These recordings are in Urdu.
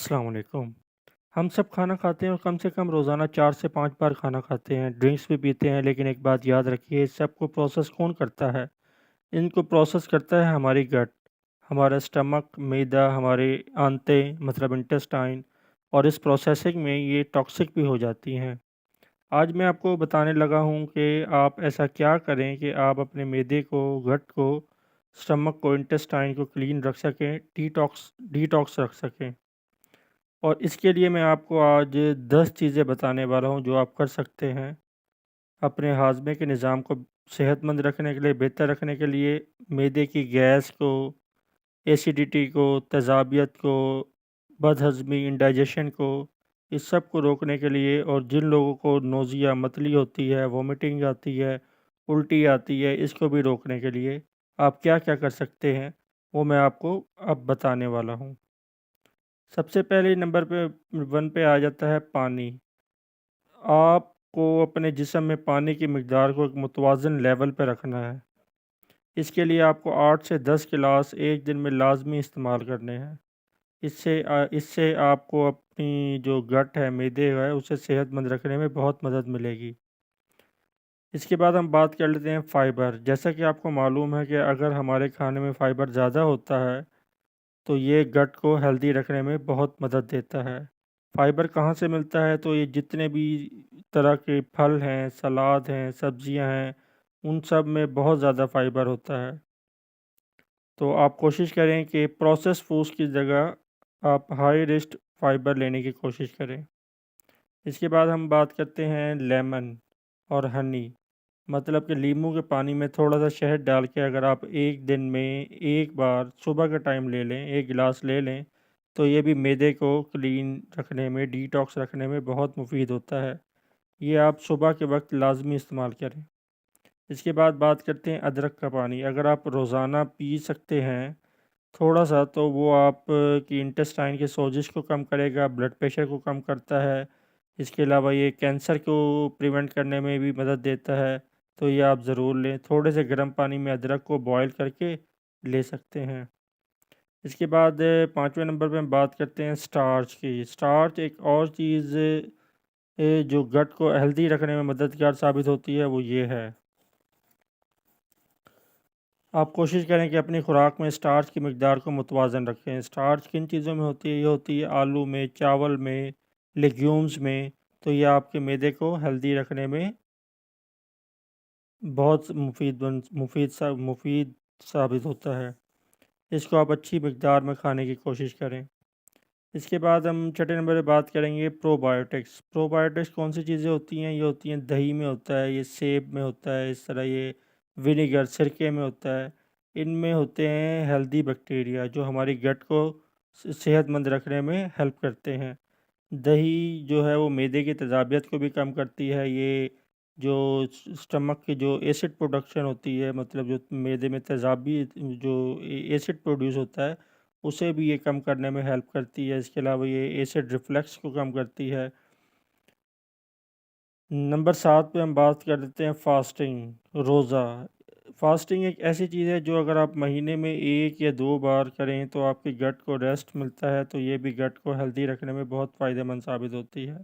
السلام علیکم۔ ہم سب کھانا کھاتے ہیں اور کم سے کم روزانہ 4 سے 5 بار کھانا کھاتے ہیں، ڈرنکس بھی پیتے ہیں، لیکن ایک بات یاد رکھیے، اس سب کو پروسیس کون کرتا ہے؟ ان کو پروسیس کرتا ہے ہماری گٹ، ہمارا اسٹمک، معدہ، ہمارے آنتیں مطلب انٹسٹائن، اور اس پروسیسنگ میں یہ ٹاکسک بھی ہو جاتی ہیں۔ آج میں آپ کو بتانے لگا ہوں کہ آپ ایسا کیا کریں کہ آپ اپنے معدے کو، گٹ کو، اسٹمک کو، انٹسٹائن کو کلین رکھ سکیں، ڈی ٹاکس رکھ سکیں۔ اور اس کے لیے میں آپ کو آج 10 چیزیں بتانے والا ہوں جو آپ کر سکتے ہیں اپنے ہاضمے کے نظام کو صحت مند رکھنے کے لیے، بہتر رکھنے کے لیے، معدے کی گیس کو، ایسیڈیٹی کو، تیزابیت کو، بد ہضمی، انڈائجیشن کو، اس سب کو روکنے کے لیے، اور جن لوگوں کو نوزیا، متلی ہوتی ہے، وومٹنگ آتی ہے، الٹی آتی ہے، اس کو بھی روکنے کے لیے آپ کیا کیا کر سکتے ہیں وہ میں آپ کو اب بتانے والا ہوں۔ سب سے پہلے نمبر پہ 1 پہ آ جاتا ہے پانی۔ آپ کو اپنے جسم میں پانی کی مقدار کو ایک متوازن لیول پہ رکھنا ہے۔ اس کے لیے آپ کو 8 سے 10 گلاس ایک دن میں لازمی استعمال کرنے ہیں۔ اس سے آپ کو اپنی جو گٹ ہے، معدے ہے، اسے صحت مند رکھنے میں بہت مدد ملے گی۔ اس کے بعد ہم بات کر لیتے ہیں فائبر۔ جیسا کہ آپ کو معلوم ہے کہ اگر ہمارے کھانے میں فائبر زیادہ ہوتا ہے تو یہ گٹ کو ہیلدی رکھنے میں بہت مدد دیتا ہے۔ فائبر کہاں سے ملتا ہے؟ تو یہ جتنے بھی طرح کے پھل ہیں، سلاد ہیں، سبزیاں ہیں، ان سب میں بہت زیادہ فائبر ہوتا ہے۔ تو آپ کوشش کریں کہ پروسیس فوڈز کی جگہ آپ ہائی رسک فائبر لینے کی کوشش کریں۔ اس کے بعد ہم بات کرتے ہیں لیمن اور ہنی، مطلب کہ لیموں کے پانی میں تھوڑا سا شہد ڈال کے اگر آپ ایک دن میں ایک بار صبح کا ٹائم لے لیں، ایک گلاس لے لیں، تو یہ بھی معدے کو کلین رکھنے میں، ڈی ٹاکس رکھنے میں بہت مفید ہوتا ہے۔ یہ آپ صبح کے وقت لازمی استعمال کریں۔ اس کے بعد بات کرتے ہیں ادرک کا پانی۔ اگر آپ روزانہ پی سکتے ہیں تھوڑا سا، تو وہ آپ کی انٹسٹائن کے سوزش کو کم کرے گا، بلڈ پریشر کو کم کرتا ہے۔ اس کے علاوہ یہ کینسر کو پریونٹ کرنے میں بھی مدد دیتا ہے، تو یہ آپ ضرور لیں۔ تھوڑے سے گرم پانی میں ادرک کو بوائل کر کے لے سکتے ہیں۔ اس کے بعد 5ویں نمبر پہ ہم بات کرتے ہیں سٹارچ کی۔ سٹارچ ایک اور چیز جو گٹ کو ہیلدی رکھنے میں مددگار ثابت ہوتی ہے، وہ یہ ہے، آپ کوشش کریں کہ اپنی خوراک میں سٹارچ کی مقدار کو متوازن رکھیں۔ سٹارچ کن چیزوں میں ہوتی ہے؟ یہ ہوتی ہے آلو میں، چاول میں، لیگیومز میں، تو یہ آپ کے معدے کو ہیلدی رکھنے میں بہت مفید ثابت ہوتا ہے۔ اس کو آپ اچھی مقدار میں کھانے کی کوشش کریں۔ اس کے بعد ہم چھٹے نمبر پہ بات کریں گے پرو بایوٹکس۔ پرو بایوٹکس کون سی چیزیں ہوتی ہیں؟ یہ ہوتی ہیں دہی میں ہوتا ہے، یہ سیب میں ہوتا ہے، اس طرح یہ ونیگر، سرکے میں ہوتا ہے۔ ان میں ہوتے ہیں ہیلدی بیکٹیریا جو ہماری گٹ کو صحت مند رکھنے میں ہیلپ کرتے ہیں۔ دہی جو ہے وہ معدے کی تیزابیت کو بھی کم کرتی ہے۔ یہ جو اسٹمک کی جو ایسڈ پروڈکشن ہوتی ہے، مطلب جو معدے میں تیزابی جو ایسڈ پروڈیوس ہوتا ہے، اسے بھی یہ کم کرنے میں ہیلپ کرتی ہے۔ اس کے علاوہ یہ ایسڈ ریفلیکس کو کم کرتی ہے۔ نمبر 7 پہ ہم بات کر لیتے ہیں فاسٹنگ، روزہ۔ فاسٹنگ ایک ایسی چیز ہے جو اگر آپ مہینے میں 1 یا 2 بار کریں تو آپ کی گٹ کو ریسٹ ملتا ہے، تو یہ بھی گٹ کو ہیلدی رکھنے میں بہت فائدہ مند ثابت ہوتی ہے۔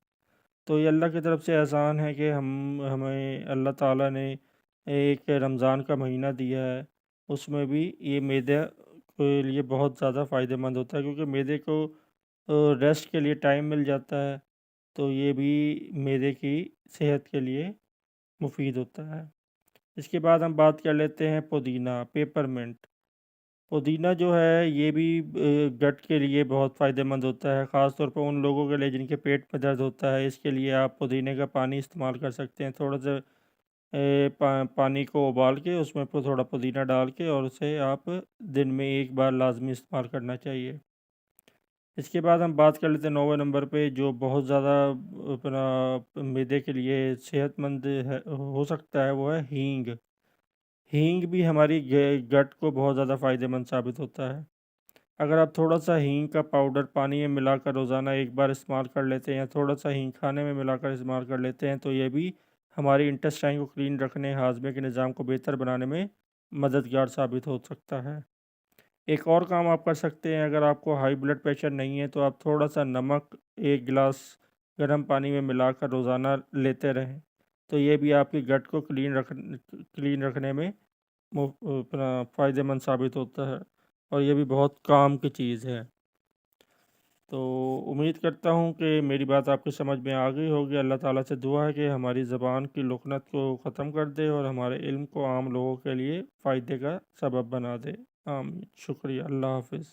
تو یہ اللہ کی طرف سے احسان ہے کہ ہمیں اللہ تعالیٰ نے ایک رمضان کا مہینہ دیا ہے، اس میں بھی یہ معدے کے لیے بہت زیادہ فائدہ مند ہوتا ہے، کیونکہ معدے کو ریسٹ کے لیے ٹائم مل جاتا ہے، تو یہ بھی معدے کی صحت کے لیے مفید ہوتا ہے۔ اس کے بعد ہم بات کر لیتے ہیں پودینہ، پیپر منٹ۔ پودینہ جو ہے یہ بھی گٹ کے لیے بہت فائدہ مند ہوتا ہے، خاص طور پر ان لوگوں کے لیے جن کے پیٹ میں درد ہوتا ہے۔ اس کے لیے آپ پودینے کا پانی استعمال کر سکتے ہیں، تھوڑا سا پانی کو ابال کے اس میں تھوڑا پودینہ ڈال کے، اور اسے آپ دن میں 1 بار لازمی استعمال کرنا چاہیے۔ اس کے بعد ہم بات کر لیتے ہیں 9ویں نمبر پہ جو بہت زیادہ اپنا معدے کے لیے صحت مند ہو سکتا ہے، وہ ہے ہینگ۔ ہینگ بھی ہماری گٹ کو بہت زیادہ فائدہ مند ثابت ہوتا ہے۔ اگر آپ تھوڑا سا ہینگ کا پاؤڈر پانی میں ملا کر روزانہ 1 بار استعمال کر لیتے ہیں، یا تھوڑا سا ہینگ کھانے میں ملا کر استعمال کر لیتے ہیں، تو یہ بھی ہماری انٹسٹائن کو کلین رکھنے، ہاضمے کے نظام کو بہتر بنانے میں مددگار ثابت ہو سکتا ہے۔ ایک اور کام آپ کر سکتے ہیں، اگر آپ کو ہائی بلڈ پریشر نہیں ہے تو آپ تھوڑا سا نمک 1 گلاس گرم پانی میں ملا کر روزانہ لیتے رہیں، تو یہ بھی آپ کی گٹ کو کلین رکھنے میں اپنا فائدہ مند ثابت ہوتا ہے، اور یہ بھی بہت کام کی چیز ہے۔ تو امید کرتا ہوں کہ میری بات آپ کی سمجھ میں آ گئی ہوگی۔ اللہ تعالیٰ سے دعا ہے کہ ہماری زبان کی لکنت کو ختم کر دے اور ہمارے علم کو عام لوگوں کے لیے فائدے کا سبب بنا دے۔ آمین۔ شکریہ۔ اللہ حافظ۔